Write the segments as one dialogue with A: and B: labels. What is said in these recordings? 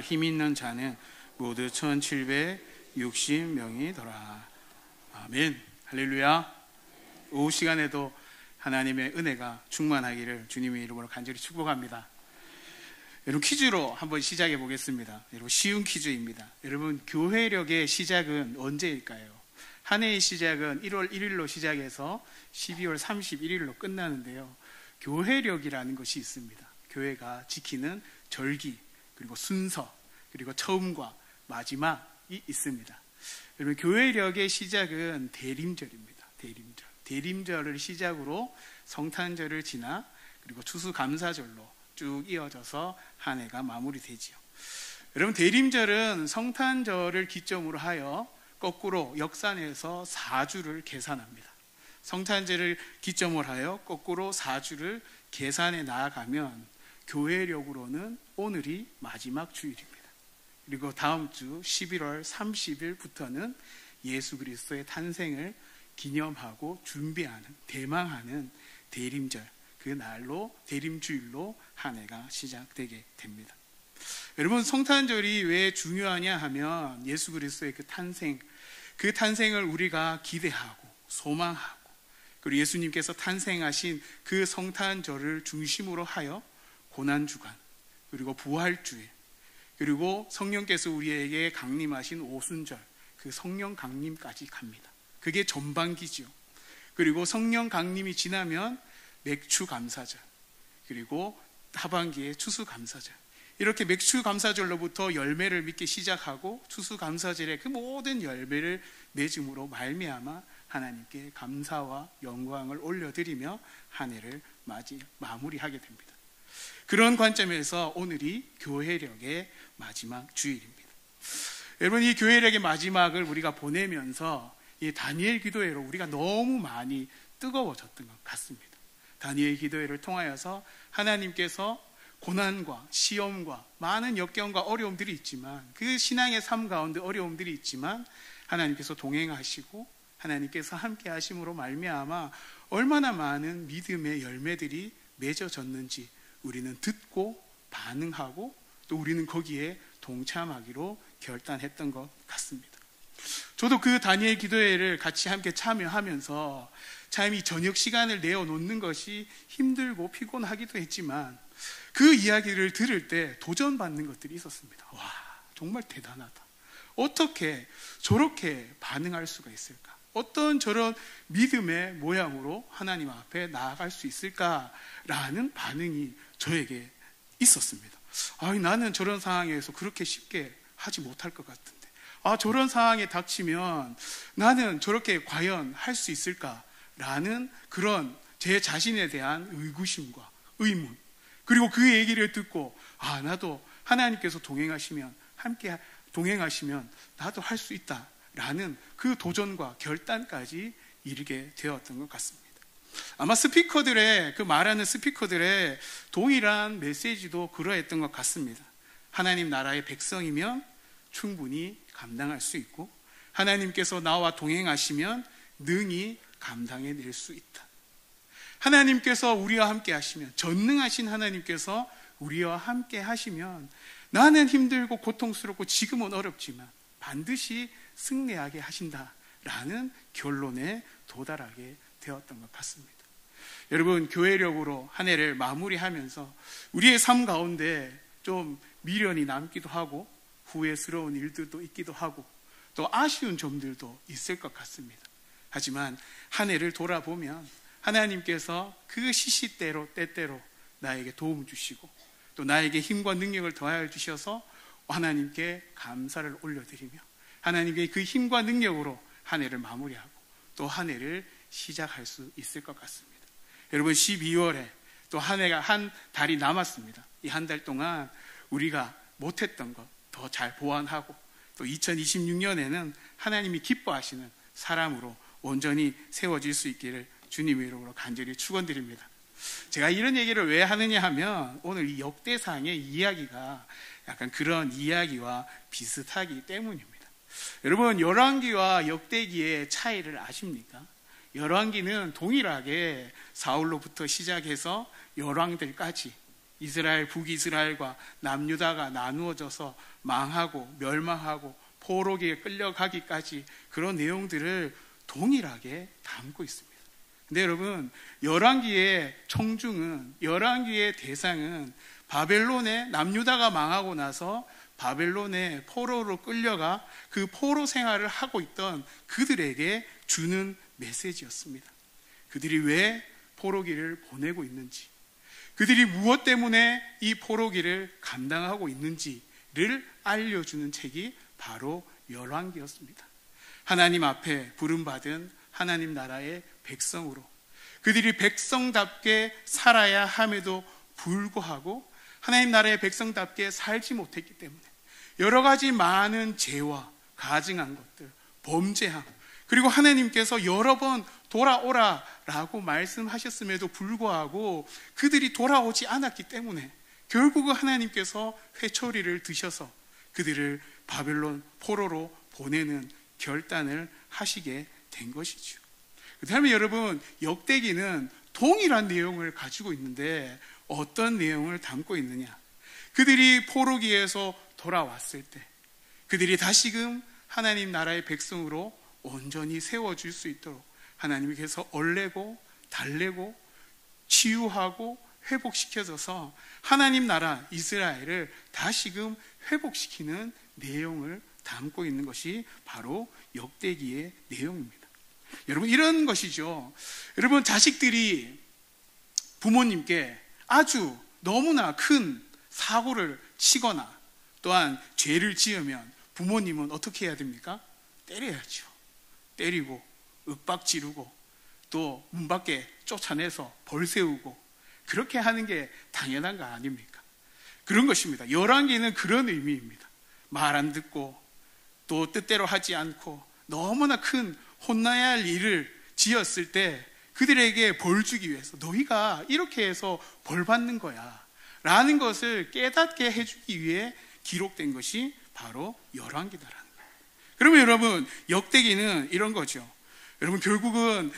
A: 힘 있는 자는 모두 1760명이더라. 아멘. 할렐루야. 오후 시간에도 하나님의 은혜가 충만하기를 주님의 이름으로 간절히 축복합니다. 여러분, 퀴즈로 한번 시작해 보겠습니다. 여러분, 쉬운 퀴즈입니다. 여러분, 교회력의 시작은 언제일까요? 한 해의 시작은 1월 1일로 시작해서 12월 31일로 끝나는데요, 교회력이라는 것이 있습니다. 교회가 지키는 절기, 그리고 순서, 그리고 처음과 마지막이 있습니다. 여러분, 교회력의 시작은 대림절입니다. 대림절을 시작으로 성탄절을 지나 그리고 추수감사절로 쭉 이어져서 한 해가 마무리되지요. 여러분, 대림절은 성탄절을 기점으로 하여 거꾸로 역산해서 4주를 계산합니다. 성탄절을 기점으로 하여 거꾸로 4주를 계산해 나아가면 교회력으로는 오늘이 마지막 주일입니다. 그리고 다음 주 11월 30일부터는 예수 그리스도의 탄생을 기념하고 준비하는, 대망하는 대림절, 그 날로 대림주일로 한 해가 시작되게 됩니다. 여러분, 성탄절이 왜 중요하냐 하면 예수 그리스도의 그 탄생을 우리가 기대하고 소망하고, 그리고 예수님께서 탄생하신 그 성탄절을 중심으로 하여 고난주간, 그리고 부활주일, 그리고 성령께서 우리에게 강림하신 오순절, 그 성령 강림까지 갑니다. 그게 전반기죠. 그리고 성령 강림이 지나면 맥추감사절, 그리고 하반기에 추수감사절, 이렇게 맥추감사절로부터 열매를 맺기 시작하고 추수감사절에 그 모든 열매를 맺음으로 말미암아 하나님께 감사와 영광을 올려드리며 한 해를 마무리하게 됩니다. 그런 관점에서 오늘이 교회력의 마지막 주일입니다. 여러분, 이 교회력의 마지막을 우리가 보내면서 이 다니엘 기도회로 우리가 너무 많이 뜨거워졌던 것 같습니다. 다니엘 기도회를 통하여서 하나님께서 고난과 시험과 많은 역경과 어려움들이 있지만, 그 신앙의 삶 가운데 어려움들이 있지만 하나님께서 동행하시고 하나님께서 함께 하심으로 말미암아 얼마나 많은 믿음의 열매들이 맺어졌는지 우리는 듣고 반응하고 또 우리는 거기에 동참하기로 결단했던 것 같습니다. 저도 그 다니엘 기도회를 같이 함께 참여하면서 참 이 저녁 시간을 내어놓는 것이 힘들고 피곤하기도 했지만, 그 이야기를 들을 때 도전받는 것들이 있었습니다. 와, 정말 대단하다. 어떻게 저렇게 반응할 수가 있을까? 어떤 저런 믿음의 모양으로 하나님 앞에 나아갈 수 있을까라는 반응이 저에게 있었습니다. 나는 저런 상황에서 그렇게 쉽게 하지 못할 것 같은데, 저런 상황에 닥치면 나는 저렇게 과연 할 수 있을까라는 그런 제 자신에 대한 의구심과 의문, 그리고 그 얘기를 듣고 나도 하나님께서 함께 동행하시면 나도 할 수 있다라는 그 도전과 결단까지 이르게 되었던 것 같습니다. 아마 말하는 스피커들의 동일한 메시지도 그러했던 것 같습니다. 하나님 나라의 백성이면 충분히 감당할 수 있고, 하나님께서 나와 동행하시면 능히 감당해낼 수 있다. 하나님께서 우리와 함께 하시면, 전능하신 하나님께서 우리와 함께 하시면 나는 힘들고 고통스럽고 지금은 어렵지만 반드시 승리하게 하신다라는 결론에 도달하게 되었던 것 같습니다. 여러분, 교회력으로 한 해를 마무리하면서 우리의 삶 가운데 좀 미련이 남기도 하고 후회스러운 일들도 있기도 하고 또 아쉬운 점들도 있을 것 같습니다. 하지만 한 해를 돌아보면 하나님께서 그 시시때로 때때로 나에게 도움 주시고 또 나에게 힘과 능력을 더하여 주셔서 하나님께 감사를 올려드리며 하나님께 그 힘과 능력으로 한 해를 마무리하고 또 한 해를 시작할 수 있을 것 같습니다. 여러분, 12월에 또 한 달이 남았습니다. 이 한 달 동안 우리가 못했던 것 더 잘 보완하고 또 2026년에는 하나님이 기뻐하시는 사람으로 온전히 세워질 수 있기를 주님의 이름으로 간절히 축원드립니다. 제가 이런 얘기를 왜 하느냐 하면 오늘 이 역대상의 이야기가 약간 그런 이야기와 비슷하기 때문입니다. 여러분, 열왕기와 역대기의 차이를 아십니까? 열왕기는 동일하게 사울로부터 시작해서 열왕들까지 이스라엘, 북이스라엘과 남유다가 나누어져서 망하고 멸망하고 포로기에 끌려가기까지 그런 내용들을 동일하게 담고 있습니다. 근데 여러분, 열왕기의 청중은, 열왕기의 대상은 바벨론의 남유다가 망하고 나서 바벨론의 포로로 끌려가 그 포로 생활을 하고 있던 그들에게 주는 메시지였습니다. 그들이 왜 포로기를 보내고 있는지, 그들이 무엇 때문에 이 포로기를 감당하고 있는지를 알려주는 책이 바로 열왕기였습니다. 하나님 앞에 부름받은 하나님 나라의 백성으로 그들이 백성답게 살아야 함에도 불구하고 하나님 나라의 백성답게 살지 못했기 때문에 여러 가지 많은 죄와 가증한 것들, 범죄함, 그리고 하나님께서 여러 번 돌아오라 라고 말씀하셨음에도 불구하고 그들이 돌아오지 않았기 때문에 결국은 하나님께서 회초리를 드셔서 그들을 바벨론 포로로 보내는 결단을 하시게 된 것이죠. 그 다음에 여러분, 역대기는 동일한 내용을 가지고 있는데 어떤 내용을 담고 있느냐? 그들이 포로기에서 돌아왔을 때 그들이 다시금 하나님 나라의 백성으로 온전히 세워질 수 있도록 하나님께서 얼레고 달래고 치유하고 회복시켜줘서 하나님 나라 이스라엘을 다시금 회복시키는 내용을 담고 있는 것이 바로 역대기의 내용입니다. 여러분, 이런 것이죠. 여러분, 자식들이 부모님께 아주 너무나 큰 사고를 치거나 또한 죄를 지으면 부모님은 어떻게 해야 됩니까? 때려야죠. 때리고 윽박 지르고 또 문 밖에 쫓아내서 벌 세우고 그렇게 하는 게 당연한 거 아닙니까? 그런 것입니다. 열왕기는 그런 의미입니다. 말 안 듣고 또 뜻대로 하지 않고 너무나 큰 혼나야 할 일을 지었을 때 그들에게 벌 주기 위해서 너희가 이렇게 해서 벌 받는 거야 라는 것을 깨닫게 해주기 위해 기록된 것이 바로 열왕기다라는 거예요. 그러면 여러분, 역대기는 이런 거죠. 여러분, 결국은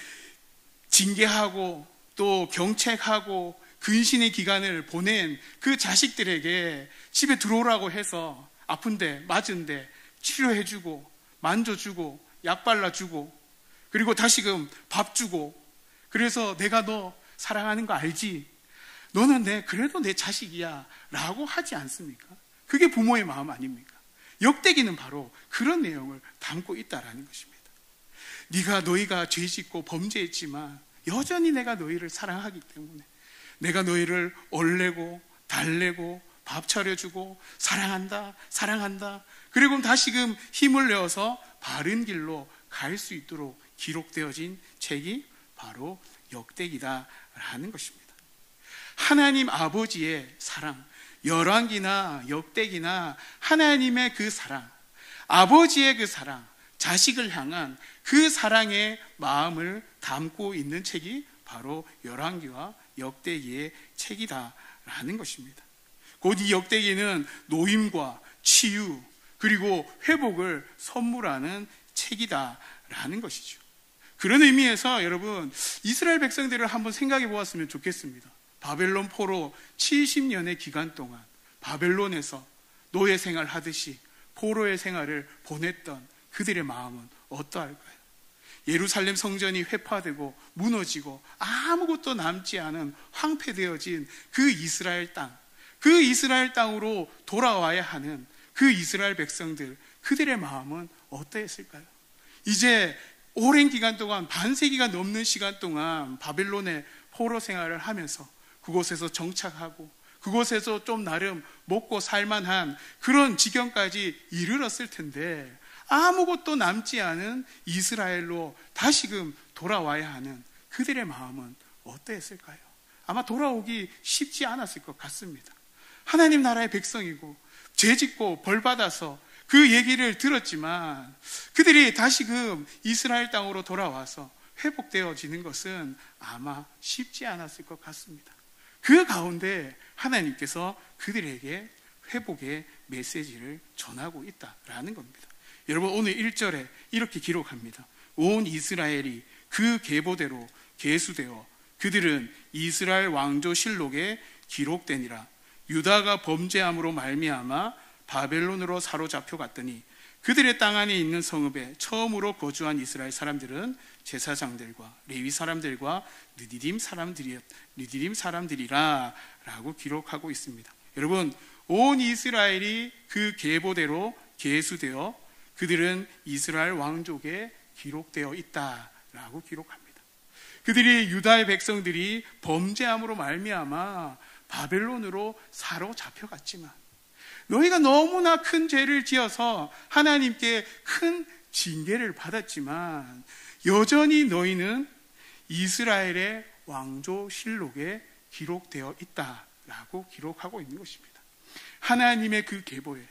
A: 징계하고 또 경책하고 근신의 기간을 보낸 그 자식들에게 집에 들어오라고 해서 아픈데 맞은데 치료해주고 만져주고 약 발라주고 그리고 다시금 밥 주고 그래서 내가 너 사랑하는 거 알지? 너는 그래도 내 자식이야 라고 하지 않습니까? 그게 부모의 마음 아닙니까? 역대기는 바로 그런 내용을 담고 있다라는 것입니다. 너희가 죄짓고 범죄했지만 여전히 내가 너희를 사랑하기 때문에 내가 너희를 얼레고 달래고 밥 차려주고 사랑한다. 그리고 다시금 힘을 내어서 바른 길로 갈 수 있도록 기록되어진 책이 바로 역대기다라는 것입니다. 하나님 아버지의 사랑, 열왕기나 역대기나 하나님의 그 사랑, 아버지의 그 사랑, 자식을 향한 그 사랑의 마음을 담고 있는 책이 바로 열왕기와 역대기의 책이다라는 것입니다. 곧 이 역대기는 노임과 치유 그리고 회복을 선물하는 책이다라는 것이죠. 그런 의미에서 여러분, 이스라엘 백성들을 한번 생각해 보았으면 좋겠습니다. 바벨론 포로 70년의 기간 동안 바벨론에서 노예 생활하듯이 포로의 생활을 보냈던 그들의 마음은 어떠할까요? 예루살렘 성전이 회파되고 무너지고 아무것도 남지 않은 황폐되어진 그 이스라엘 땅, 그 이스라엘 땅으로 돌아와야 하는 그 이스라엘 백성들, 그들의 마음은 어떠했을까요? 이제 오랜 기간 동안, 반세기가 넘는 시간 동안 바벨론의 포로 생활을 하면서 그곳에서 정착하고 그곳에서 좀 나름 먹고 살만한 그런 지경까지 이르렀을 텐데 아무것도 남지 않은 이스라엘로 다시금 돌아와야 하는 그들의 마음은 어떠했을까요? 아마 돌아오기 쉽지 않았을 것 같습니다. 하나님 나라의 백성이고 죄짓고 벌받아서 그 얘기를 들었지만 그들이 다시금 이스라엘 땅으로 돌아와서 회복되어지는 것은 아마 쉽지 않았을 것 같습니다. 그 가운데 하나님께서 그들에게 회복의 메시지를 전하고 있다라는 겁니다. 여러분, 오늘 1절에 이렇게 기록합니다. 온 이스라엘이 그 계보대로 계수되어 그들은 이스라엘 왕조 실록에 기록되니라. 유다가 범죄함으로 말미암아 바벨론으로 사로잡혀 갔더니 그들의 땅 안에 있는 성읍에 처음으로 거주한 이스라엘 사람들은 제사장들과 레위 사람들과 느디림 사람들이라 라고 기록하고 있습니다. 여러분, 온 이스라엘이 그 계보대로 계수되어 그들은 이스라엘 왕족에 기록되어 있다라고 기록합니다. 그들이 유다의 백성들이 범죄함으로 말미암아 바벨론으로 사로잡혀갔지만 너희가 너무나 큰 죄를 지어서 하나님께 큰 징계를 받았지만 여전히 너희는 이스라엘의 왕조실록에 기록되어 있다라고 기록하고 있는 것입니다. 하나님의 그 계보에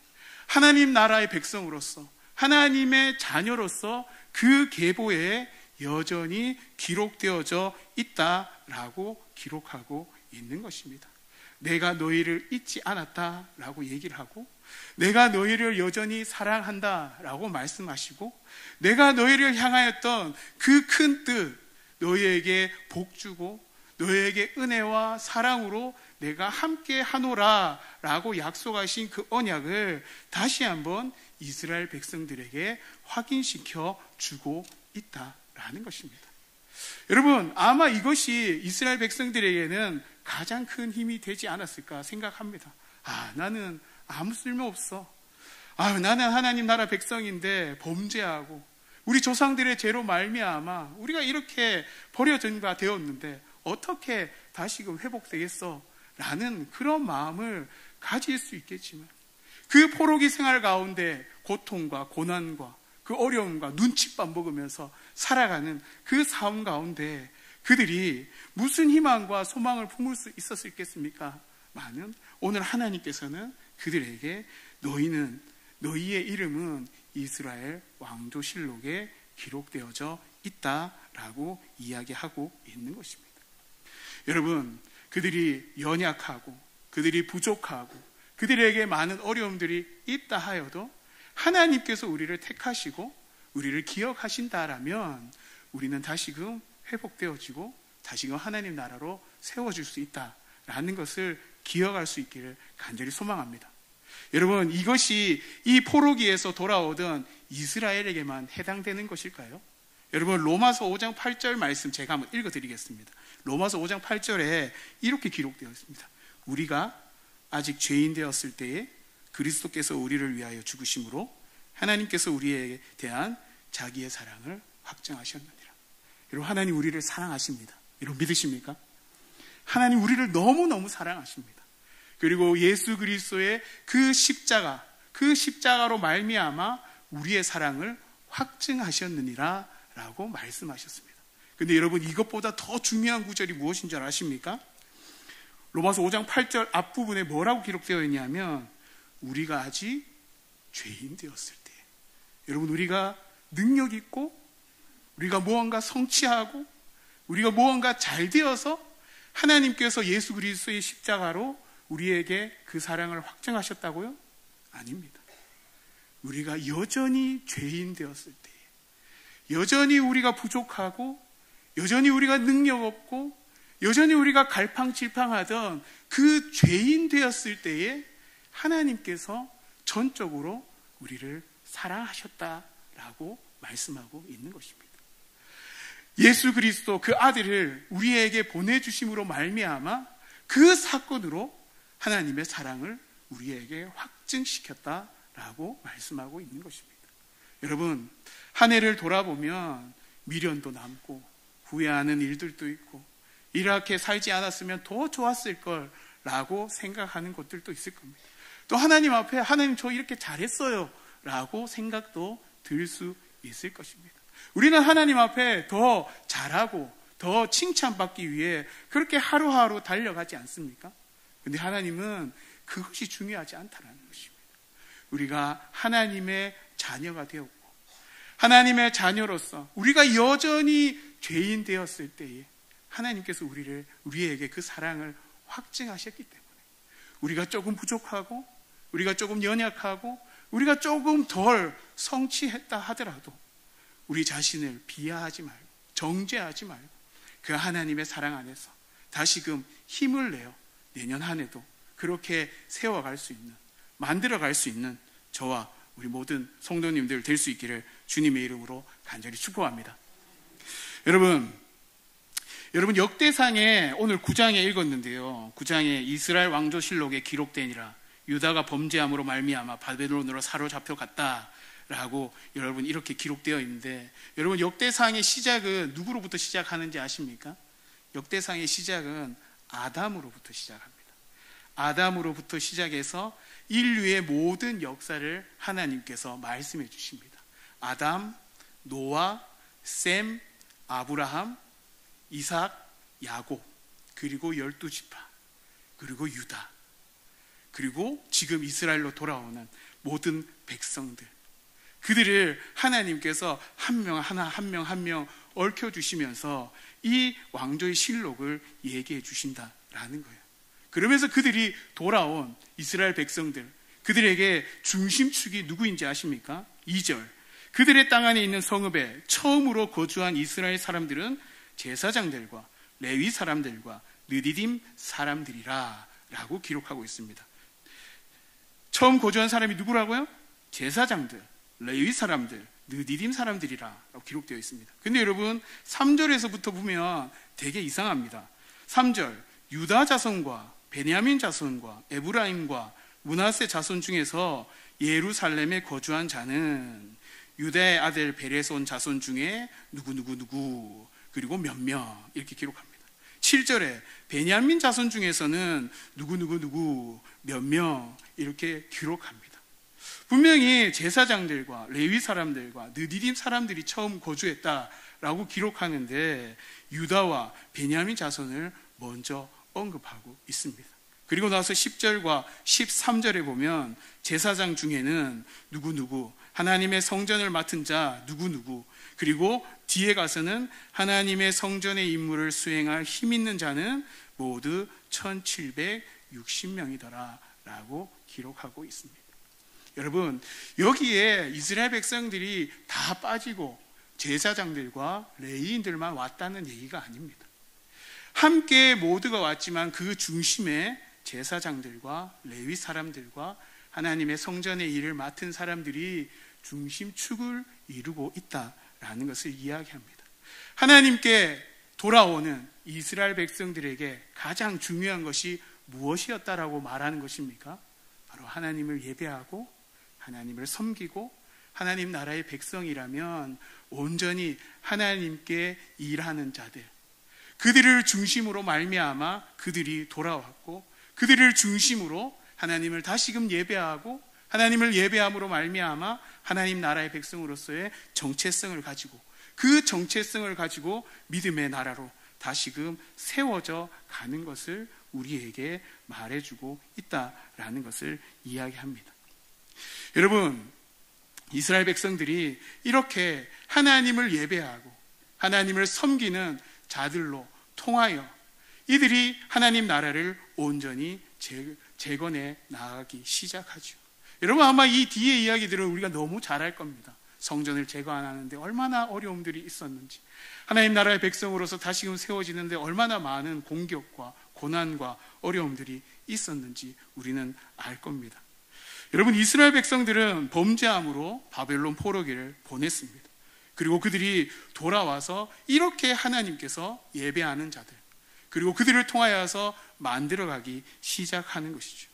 A: 하나님 나라의 백성으로서 하나님의 자녀로서 그 계보에 여전히 기록되어져 있다라고 기록하고 있는 것입니다. 내가 너희를 잊지 않았다라고 얘기를 하고 내가 너희를 여전히 사랑한다라고 말씀하시고 내가 너희를 향하였던 그 큰 뜻 너희에게 복 주고 너희에게 은혜와 사랑으로 내가 함께 하노라 라고 약속하신 그 언약을 다시 한번 이스라엘 백성들에게 확인시켜 주고 있다라는 것입니다. 여러분, 아마 이것이 이스라엘 백성들에게는 가장 큰 힘이 되지 않았을까 생각합니다. 나는 아무 쓸모없어. 나는 하나님 나라 백성인데 범죄하고 우리 조상들의 죄로 말미암아 우리가 이렇게 버려진 바 되었는데 어떻게 다시금 회복되겠어? 라는 그런 마음을 가질 수 있겠지만 그 포로기 생활 가운데 고통과 고난과 그 어려움과 눈칫밥 먹으면서 살아가는 그 삶 가운데 그들이 무슨 희망과 소망을 품을 수 있었겠습니까? 많은 오늘 하나님께서는 그들에게 너희의 이름은 이스라엘 왕조실록에 기록되어져 있다라고 이야기하고 있는 것입니다. 여러분, 그들이 연약하고 그들이 부족하고 그들에게 많은 어려움들이 있다 하여도 하나님께서 우리를 택하시고 우리를 기억하신다라면 우리는 다시금 회복되어지고 다시금 하나님 나라로 세워질 수 있다라는 것을 기억할 수 있기를 간절히 소망합니다. 여러분, 이것이 이 포로기에서 돌아오던 이스라엘에게만 해당되는 것일까요? 여러분, 로마서 5장 8절 말씀 제가 한번 읽어드리겠습니다. 로마서 5장 8절에 이렇게 기록되어 있습니다. 우리가 아직 죄인 되었을 때에 그리스도께서 우리를 위하여 죽으심으로 하나님께서 우리에 대한 자기의 사랑을 확증하셨느니라. 여러분, 하나님 우리를 사랑하십니다. 여러분, 믿으십니까? 하나님 우리를 너무너무 사랑하십니다. 그리고 예수 그리스도의 그 십자가로 말미암아 우리의 사랑을 확증하셨느니라 라고 말씀하셨습니다. 근데 여러분, 이것보다 더 중요한 구절이 무엇인 줄 아십니까? 로마서 5장 8절 앞부분에 뭐라고 기록되어 있냐면 우리가 아직 죄인 되었을 때, 여러분, 우리가 능력 있고 우리가 무언가 성취하고 우리가 무언가 잘 되어서 하나님께서 예수 그리스도의 십자가로 우리에게 그 사랑을 확증하셨다고요? 아닙니다. 우리가 여전히 죄인 되었을 때, 여전히 우리가 부족하고 여전히 우리가 능력 없고 여전히 우리가 갈팡질팡하던 그 죄인 되었을 때에 하나님께서 전적으로 우리를 사랑하셨다라고 말씀하고 있는 것입니다. 예수 그리스도 그 아들을 우리에게 보내주심으로 말미암아 그 사건으로 하나님의 사랑을 우리에게 확증시켰다라고 말씀하고 있는 것입니다. 여러분, 한 해를 돌아보면 미련도 남고 후회하는 일들도 있고 이렇게 살지 않았으면 더 좋았을 걸 라고 생각하는 것들도 있을 겁니다. 또 하나님 앞에 하나님 저 이렇게 잘했어요 라고 생각도 들 수 있을 것입니다. 우리는 하나님 앞에 더 잘하고 더 칭찬받기 위해 그렇게 하루하루 달려가지 않습니까? 근데 하나님은 그것이 중요하지 않다는 것입니다. 우리가 하나님의 자녀가 되었고 하나님의 자녀로서 우리가 여전히 죄인 되었을 때에 하나님께서 우리에게 그 사랑을 확증하셨기 때문에 우리가 조금 부족하고 우리가 조금 연약하고 우리가 조금 덜 성취했다 하더라도 우리 자신을 비하하지 말고 정죄하지 말고 그 하나님의 사랑 안에서 다시금 힘을 내어 내년 한 해도 그렇게 세워갈 수 있는, 만들어갈 수 있는 저와 우리 모든 성도님들 될 수 있기를 주님의 이름으로 간절히 축복합니다. 여러분 역대상에 오늘 9장에 읽었는데요. 9장에 이스라엘 왕조실록에 기록되니라 유다가 범죄함으로 말미암아 바벨론으로 사로잡혀 갔다라고 여러분 이렇게 기록되어 있는데, 여러분 역대상의 시작은 누구로부터 시작하는지 아십니까? 역대상의 시작은 아담으로부터 시작합니다. 아담으로부터 시작해서 인류의 모든 역사를 하나님께서 말씀해 주십니다. 아담, 노아, 셈, 아브라함, 이삭, 야곱, 그리고 12지파, 그리고 유다, 그리고 지금 이스라엘로 돌아오는 모든 백성들, 그들을 하나님께서 한 명 한 명 얽혀주시면서 이 왕조의 실록을 얘기해 주신다라는 거예요. 그러면서 그들이 돌아온 이스라엘 백성들, 그들에게 중심축이 누구인지 아십니까? 2절, 그들의 땅 안에 있는 성읍에 처음으로 거주한 이스라엘 사람들은 제사장들과 레위 사람들과 느디딤 사람들이라 라고 기록하고 있습니다. 처음 거주한 사람이 누구라고요? 제사장들, 레위 사람들, 느디딤 사람들이라 라고 기록되어 있습니다. 근데 여러분 3절에서부터 보면 되게 이상합니다. 3절, 유다 자손과 베냐민 자손과 에브라임과 므낫세 자손 중에서 예루살렘에 거주한 자는 유다의 아들 베레손 자손 중에 누구 그리고 몇 명 이렇게 기록합니다. 7절에 베냐민 자손 중에서는 누구 몇 명 이렇게 기록합니다. 분명히 제사장들과 레위 사람들과 느디딤 사람들이 처음 거주했다라고 기록하는데 유다와 베냐민 자손을 먼저 언급하고 있습니다. 그리고 나서 10절과 13절에 보면 제사장 중에는 누구 하나님의 성전을 맡은 자 누구 그리고 뒤에 가서는 하나님의 성전의 임무를 수행할 힘 있는 자는 모두 1760명이더라 라고 기록하고 있습니다. 여러분 여기에 이스라엘 백성들이 다 빠지고 제사장들과 레위인들만 왔다는 얘기가 아닙니다. 함께 모두가 왔지만 그 중심에 제사장들과 레위 사람들과 하나님의 성전의 일을 맡은 사람들이 중심축을 이루고 있다라는 것을 이야기합니다. 하나님께 돌아오는 이스라엘 백성들에게 가장 중요한 것이 무엇이었다라고 말하는 것입니까? 바로 하나님을 예배하고 하나님을 섬기고 하나님 나라의 백성이라면 온전히 하나님께 일하는 자들, 그들을 중심으로 말미암아 그들이 돌아왔고 그들을 중심으로 하나님을 다시금 예배하고 하나님을 예배함으로 말미암아 하나님 나라의 백성으로서의 정체성을 가지고 그 정체성을 가지고 믿음의 나라로 다시금 세워져 가는 것을 우리에게 말해주고 있다라는 것을 이야기합니다. 여러분 이스라엘 백성들이 이렇게 하나님을 예배하고 하나님을 섬기는 자들로 통하여 이들이 하나님 나라를 온전히 재건해 나가기 시작하죠. 여러분 아마 이 뒤의 이야기들은 우리가 너무 잘 알 겁니다. 성전을 재건하는데 얼마나 어려움들이 있었는지, 하나님 나라의 백성으로서 다시금 세워지는데 얼마나 많은 공격과 고난과 어려움들이 있었는지 우리는 알 겁니다. 여러분 이스라엘 백성들은 범죄함으로 바벨론 포로기를 보냈습니다. 그리고 그들이 돌아와서 이렇게 하나님께서 예배하는 자들, 그리고 그들을 통하여서 만들어가기 시작하는 것이죠.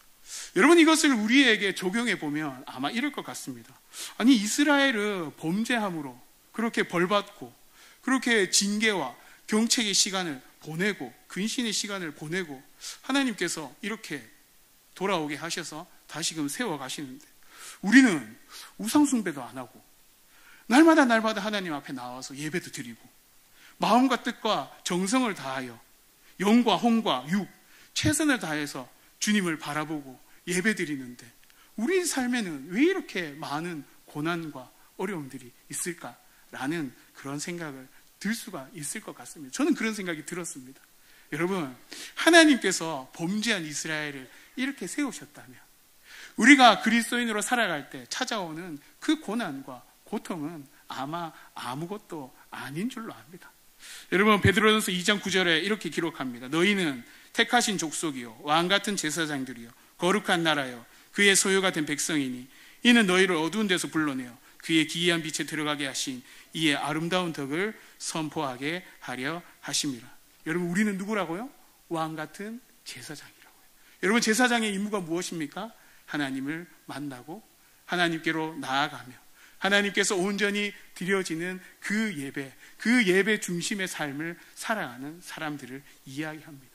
A: 여러분 이것을 우리에게 적용해 보면 아마 이럴 것 같습니다. 아니 이스라엘은 범죄함으로 그렇게 벌받고 그렇게 징계와 경책의 시간을 보내고 근신의 시간을 보내고 하나님께서 이렇게 돌아오게 하셔서 다시금 세워가시는데 우리는 우상숭배도 안 하고 날마다 하나님 앞에 나와서 예배도 드리고 마음과 뜻과 정성을 다하여 영과 혼과 육 최선을 다해서 주님을 바라보고 예배드리는데 우리 삶에는 왜 이렇게 많은 고난과 어려움들이 있을까라는 그런 생각을 들 수가 있을 것 같습니다. 저는 그런 생각이 들었습니다. 여러분 하나님께서 범죄한 이스라엘을 이렇게 세우셨다면 우리가 그리스도인으로 살아갈 때 찾아오는 그 고난과 고통은 아마 아무것도 아닌 줄로 압니다. 여러분 베드로전서 2장 9절에 이렇게 기록합니다. 너희는 택하신 족속이요 왕같은 제사장들이요 거룩한 나라요 그의 소유가 된 백성이니 이는 너희를 어두운 데서 불러내어 그의 기이한 빛에 들어가게 하신 이의 아름다운 덕을 선포하게 하려 하심이라. 여러분, 우리는 누구라고요? 왕같은 제사장이라고요. 여러분, 제사장의 임무가 무엇입니까? 하나님을 만나고 하나님께로 나아가며 하나님께서 온전히 드려지는 그 예배 중심의 삶을 살아가는 사람들을 이야기합니다.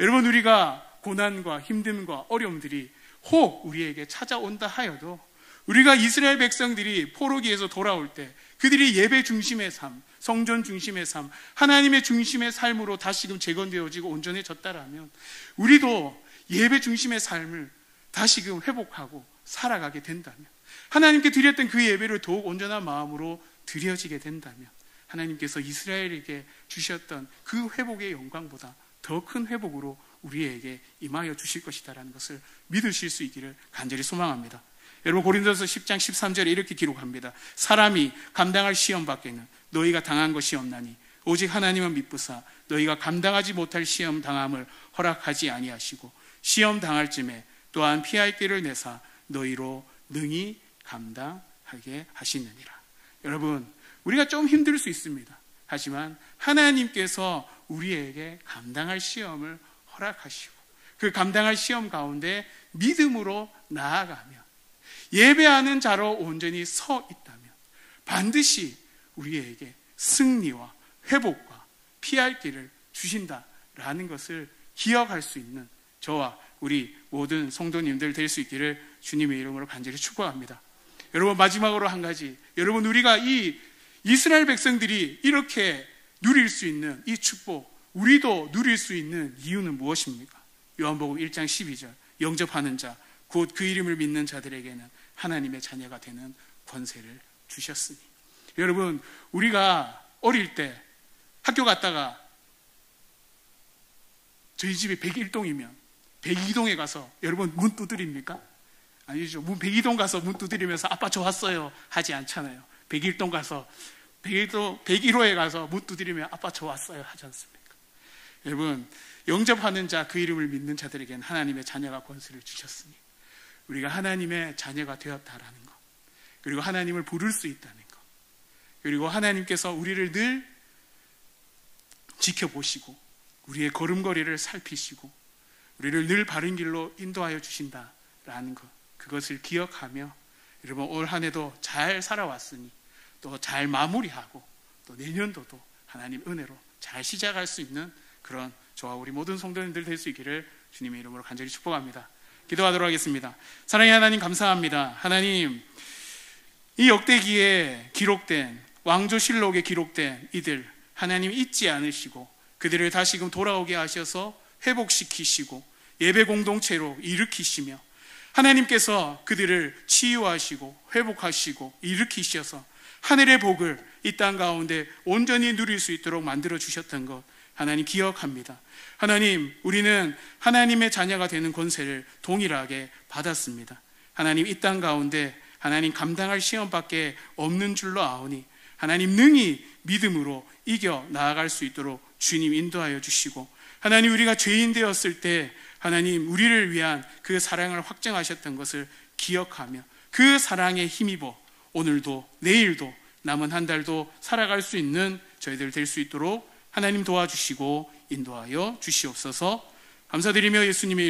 A: 여러분, 우리가 고난과 힘듦과 어려움들이 혹 우리에게 찾아온다 하여도 우리가 이스라엘 백성들이 포로기에서 돌아올 때 그들이 예배 중심의 삶, 성전 중심의 삶, 하나님의 중심의 삶으로 다시금 재건되어지고 온전해졌다라면 우리도 예배 중심의 삶을 다시금 회복하고 살아가게 된다면, 하나님께 드렸던 그 예배를 더욱 온전한 마음으로 드려지게 된다면 하나님께서 이스라엘에게 주셨던 그 회복의 영광보다 더 큰 회복으로 우리에게 임하여 주실 것이다라는 것을 믿으실 수 있기를 간절히 소망합니다. 여러분, 고린도서 10장 13절에 이렇게 기록합니다. 사람이 감당할 시험 밖에는 너희가 당한 것이 없나니 오직 하나님은 미쁘사 너희가 감당하지 못할 시험 당함을 허락하지 아니하시고 시험 당할 쯤에 또한 피할 길을 내사 너희로 능히 감당하게 하시느니라. 여러분, 우리가 좀 힘들 수 있습니다. 하지만 하나님께서 우리에게 감당할 시험을 허락하시고 그 감당할 시험 가운데 믿음으로 나아가며 예배하는 자로 온전히 서 있다면 반드시 우리에게 승리와 회복과 피할 길을 주신다라는 것을 기억할 수 있는 저와 우리 모든 성도님들 될 수 있기를 주님의 이름으로 간절히 축복합니다. 여러분, 마지막으로 한 가지, 여러분, 우리가 이 이스라엘 백성들이 이렇게 누릴 수 있는 이 축복, 우리도 누릴 수 있는 이유는 무엇입니까? 요한복음 1장 12절, 영접하는 자 곧 그 이름을 믿는 자들에게는 하나님의 자녀가 되는 권세를 주셨으니. 여러분, 우리가 어릴 때 학교 갔다가 저희 집이 101동이면 102동에 가서 여러분 문 두드립니까? 아니죠. 102동 가서 문 두드리면서 아빠 저 왔어요 하지 않잖아요. 101동 가서 101호에 가서 문 두드리면 아빠 저 왔어요 하지 않습니까? 여러분, 영접하는 자 그 이름을 믿는 자들에게는 하나님의 자녀가 권세를 주셨으니 우리가 하나님의 자녀가 되었다라는 것, 그리고 하나님을 부를 수 있다는 것, 그리고 하나님께서 우리를 늘 지켜보시고 우리의 걸음걸이를 살피시고 우리를 늘 바른 길로 인도하여 주신다라는 것, 그것을 기억하며 여러분, 올 한 해도 잘 살아왔으니 또 잘 마무리하고 또 내년도도 하나님 은혜로 잘 시작할 수 있는 그런 저와 우리 모든 성도님들 될 수 있기를 주님의 이름으로 간절히 축복합니다. 기도하도록 하겠습니다. 사랑의 하나님, 감사합니다. 하나님, 이 역대기에 기록된 왕조실록에 기록된 이들 하나님 잊지 않으시고 그들을 다시금 돌아오게 하셔서 회복시키시고 예배 공동체로 일으키시며 하나님께서 그들을 치유하시고 회복하시고 일으키셔서 하늘의 복을 이 땅 가운데 온전히 누릴 수 있도록 만들어 주셨던 것 하나님 기억합니다. 하나님, 우리는 하나님의 자녀가 되는 권세를 동일하게 받았습니다. 하나님, 이 땅 가운데 하나님 감당할 시험밖에 없는 줄로 아오니 하나님 능히 믿음으로 이겨 나아갈 수 있도록 주님 인도하여 주시고, 하나님 우리가 죄인 되었을 때 하나님 우리를 위한 그 사랑을 확증하셨던 것을 기억하며 그 사랑에 힘입어 오늘도 내일도 남은 한 달도 살아갈 수 있는 저희들 될 수 있도록 하나님 도와주시고 인도하여 주시옵소서. 감사드리며 예수님의